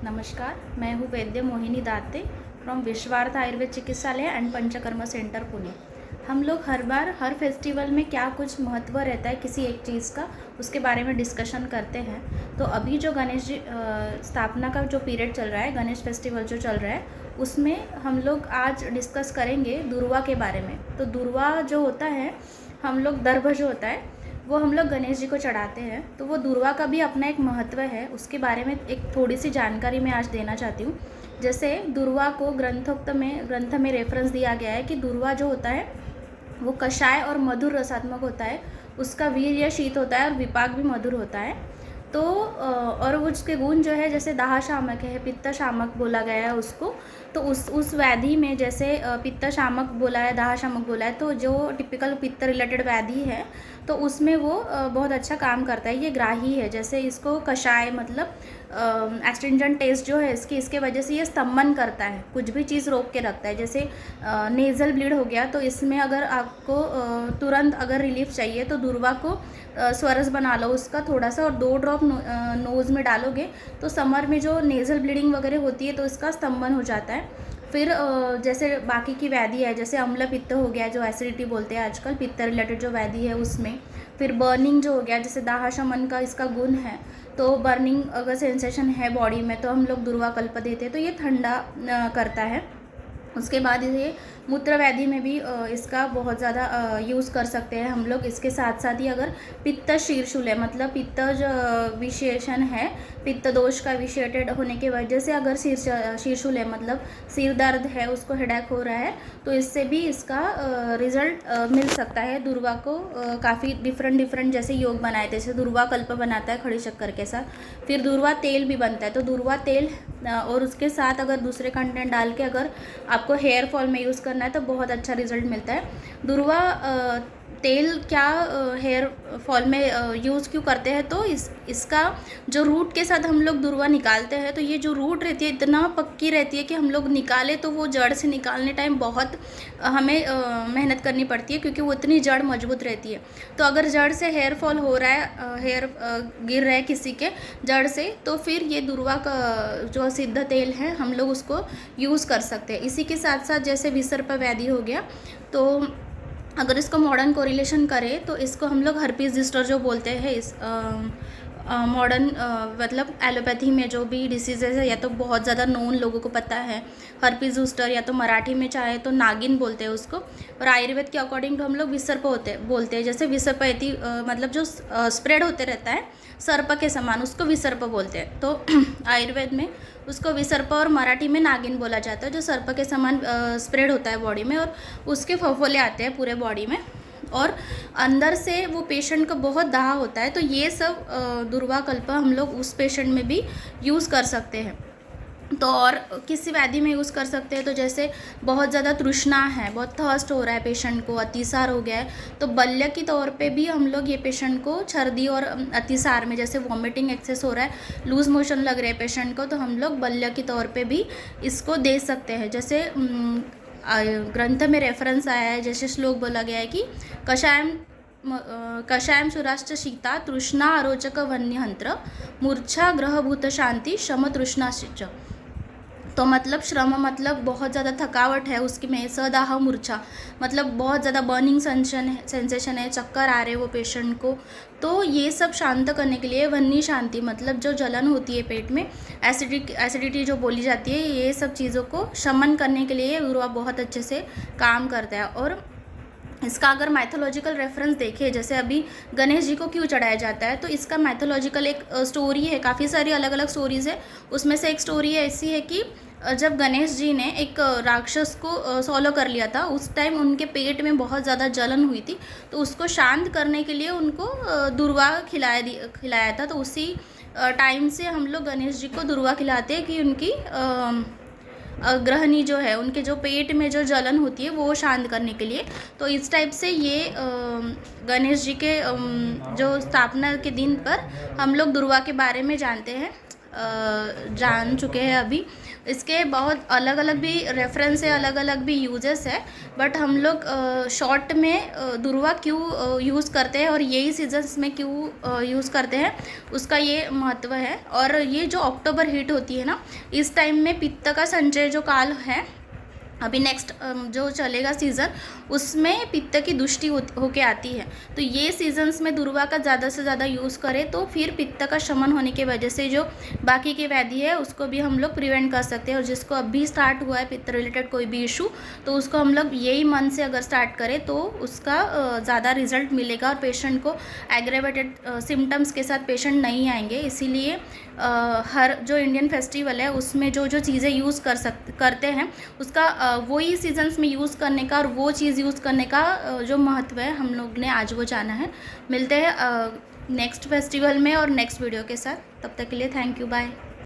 नमस्कार, मैं हूँ वैद्य मोहिनी दाते फ्रॉम विश्वार्थ आयुर्वेद चिकित्सालय एंड पंचकर्मा सेंटर पुणे। हम लोग हर बार हर फेस्टिवल में क्या कुछ महत्व रहता है किसी एक चीज़ का, उसके बारे में डिस्कशन करते हैं। तो अभी जो गणेश जी स्थापना का जो पीरियड चल रहा है, गणेश फेस्टिवल जो चल रहा है, उसमें हम लोग आज डिस्कस करेंगे दुर्वा के बारे में। तो दुर्वा जो होता है, हम लोग दर्भ जो होता है वो हम लोग गणेश जी को चढ़ाते हैं। तो वो दुर्वा का भी अपना एक महत्व है, उसके बारे में एक थोड़ी सी जानकारी मैं आज देना चाहती हूँ। जैसे दुर्वा को ग्रंथ में रेफरेंस दिया गया है कि दुर्वा जो होता है वो कषाय और मधुर रसात्मक होता है, उसका वीर्य शीत होता है और विपाक भी मधुर होता है। तो और उसके गुण जो है जैसे दाह शामक है, पित्त शामक बोला गया है उसको। तो उस व्याधि में जैसे पित्त शामक बोला है, दाह शामक बोला है, तो जो टिपिकल पित्त रिलेटेड व्याधि है तो उसमें वो बहुत अच्छा काम करता है। ये ग्राही है, जैसे इसको कषाय मतलब एस्ट्रिंजेंट टेस्ट जो है इसके वजह से ये स्तंभन करता है, कुछ भी चीज़ रोक के रखता है। जैसे नेज़ल ब्लीड हो गया तो इसमें अगर आपको तुरंत अगर रिलीफ चाहिए तो दुर्वा को स्वरस बना लो उसका थोड़ा सा और 2 ड्रॉप नोज़ में डालोगे तो समर में जो नेज़ल ब्लीडिंग वगैरह होती है तो इसका स्तंभन हो जाता है। फिर जैसे बाकी की व्याधि है, जैसे अम्ल पित्त हो गया जो एसिडिटी बोलते हैं आजकल, पित्त रिलेटेड जो व्याधि है उसमें। फिर बर्निंग जो हो गया, जैसे दाह शमन का इसका गुण है, तो बर्निंग अगर सेंसेशन है बॉडी में तो हम लोग दुर्वा कल्प देते हैं, तो ये ठंडा करता है। उसके बाद ये मूत्र व्याधि में भी इसका बहुत ज़्यादा यूज़ कर सकते हैं हम लोग। इसके साथ साथ ही अगर पित्त शीर्षुल है, मतलब पित्त जो विशेषण है, पित्त दोष का विशेषेड होने की वजह से अगर शीर्षुल है मतलब सिर दर्द है, उसको हेडेक हो रहा है, तो इससे भी इसका रिजल्ट मिल सकता है। दुर्वा को काफ़ी डिफरेंट जैसे योग बनाए थे, जैसे दुर्वा कल्प बनाता है खड़ी शक्कर के साथ। फिर दुर्वा तेल भी बनता है, तो दुर्वा तेल और उसके साथ अगर दूसरे कंटेंट डाल के अगर आपको हेयर फॉल में यूज़ करना है तो बहुत अच्छा रिजल्ट मिलता है। दुर्वा तेल क्या हेयर फॉल में यूज़ क्यों करते हैं, तो इसका जो रूट के साथ हम लोग दुर्वा निकालते हैं, तो ये जो रूट रहती है इतना पक्की रहती है कि हम लोग निकाले तो वो जड़ से निकालने टाइम बहुत हमें मेहनत करनी पड़ती है, क्योंकि वो इतनी जड़ मजबूत रहती है। तो अगर जड़ से हेयर फॉल हो रहा है, हेयर गिर रहा है किसी के जड़ से, तो फिर ये दुर्वा का जो सिद्ध तेल है हम लोग उसको यूज़ कर सकते हैं। इसी के साथ साथ जैसे विसर्प व्याधि हो गया, तो अगर इसको मॉडर्न कोरिलेशन करें तो इसको हम लोग हर्पीस जिस्टर जो बोलते हैं। इस मॉडर्न मतलब एलोपैथी में जो भी डिसीजेज है, या तो बहुत ज़्यादा नोन लोगों को पता है हर्पीस जिस्टर, या तो मराठी में चाहे तो नागिन बोलते हैं उसको, और आयुर्वेद के अकॉर्डिंग तो हम लोग विसर्प बोलते हैं। जैसे विसर्पैती मतलब जो स्प्रेड होते रहता है सर्प के समान, उसको विसर्प बोलते हैं। तो आयुर्वेद में उसको विसर्प और मराठी में नागिन बोला जाता है, जो सर्प के समान स्प्रेड होता है बॉडी में, और उसके फफोले आते हैं पूरे बॉडी में, और अंदर से वो पेशेंट को बहुत दाह होता है। तो ये सब दुर्वा कल्प हम लोग उस पेशेंट में भी यूज़ कर सकते हैं। तो और किसी व्याधि में यूज़ कर सकते हैं, तो जैसे बहुत ज़्यादा तृष्णा है, बहुत थर्स्ट हो रहा है पेशेंट को, अतिसार हो गया है, तो बल्य के तौर पे भी हम लोग ये पेशेंट को छर्दी और अतिसार में, जैसे वॉमिटिंग एक्सेस हो रहा है, लूज मोशन लग रहे हैं पेशेंट को, तो हम लोग बल्य के तौर पे भी इसको दे सकते हैं। जैसे ग्रंथ में रेफरेंस आया है, जैसे श्लोक बोला गया है कि कषायम सुराश्च शीता तृष्णा अरोचक वन्यहंत्र मूर्छा ग्रहभूत शांति शम तृष्णाश्च। तो मतलब श्रम मतलब बहुत ज़्यादा थकावट है उसकी में, सदाह मूर्छा मतलब बहुत ज़्यादा बर्निंग सेंसेशन है, चक्कर आ रहे हैं वो पेशेंट को, तो ये सब शांत करने के लिए वन्नी शांति मतलब जो जलन होती है पेट में, एसिडिटी जो बोली जाती है, ये सब चीज़ों को शमन करने के लिए दुर्वा बहुत अच्छे से काम करता है। और इसका अगर मैथोलॉजिकल रेफरेंस देखें, जैसे अभी गणेश जी को क्यों चढ़ाया जाता है, तो इसका मैथोलॉजिकल एक स्टोरी है, काफ़ी सारी अलग अलग स्टोरीज़ है। उसमें से एक स्टोरी ऐसी है कि जब गणेश जी ने एक राक्षस को सॉलो कर लिया था, उस टाइम उनके पेट में बहुत ज़्यादा जलन हुई थी, तो उसको शांत करने के लिए उनको दुर्वा खिलाया था। तो उसी टाइम से हम लोग गणेश जी को दुर्वा खिलाते हैं कि उनकी ग्रहणी जो है, उनके जो पेट में जो जलन होती है वो शांत करने के लिए। तो इस टाइप से ये गणेश जी के जो स्थापना के दिन पर हम लोग दुर्वा के बारे में जान चुके हैं अभी। इसके बहुत अलग अलग भी रेफरेंस है, अलग अलग भी यूजेस है, बट हम लोग शॉर्ट में दुर्वा क्यों यूज़ करते हैं और यही सीजन्स में क्यों यूज़ करते हैं, उसका ये महत्व है। और ये जो अक्टूबर हीट होती है ना, इस टाइम में पित्त का संचय जो काल है, अभी नेक्स्ट जो चलेगा सीज़न, उसमें पित्त की दुष्टि होके आती है। तो ये सीजन्स में दुर्वा का ज़्यादा से ज़्यादा यूज़ करें तो फिर पित्त का शमन होने की वजह से जो बाकी की व्याधि है उसको भी हम लोग प्रिवेंट कर सकते हैं। और जिसको अभी स्टार्ट हुआ है पित्त रिलेटेड कोई भी इशू, तो उसको हम लोग यही मंथ से अगर स्टार्ट करें तो उसका ज़्यादा रिजल्ट मिलेगा और पेशेंट को एग्रेवेटेड सिम्टम्स के साथ पेशेंट नहीं आएंगे। इसीलिए हर जो इंडियन फेस्टिवल है उसमें जो जो चीज़ें यूज़ करते हैं उसका वही सीजन्स में यूज़ करने का और वो चीज़ यूज़ करने का जो महत्व है हम लोग ने आज वो जाना है। मिलते हैं नेक्स्ट फेस्टिवल में और नेक्स्ट वीडियो के साथ। तब तक के लिए थैंक यू, बाय।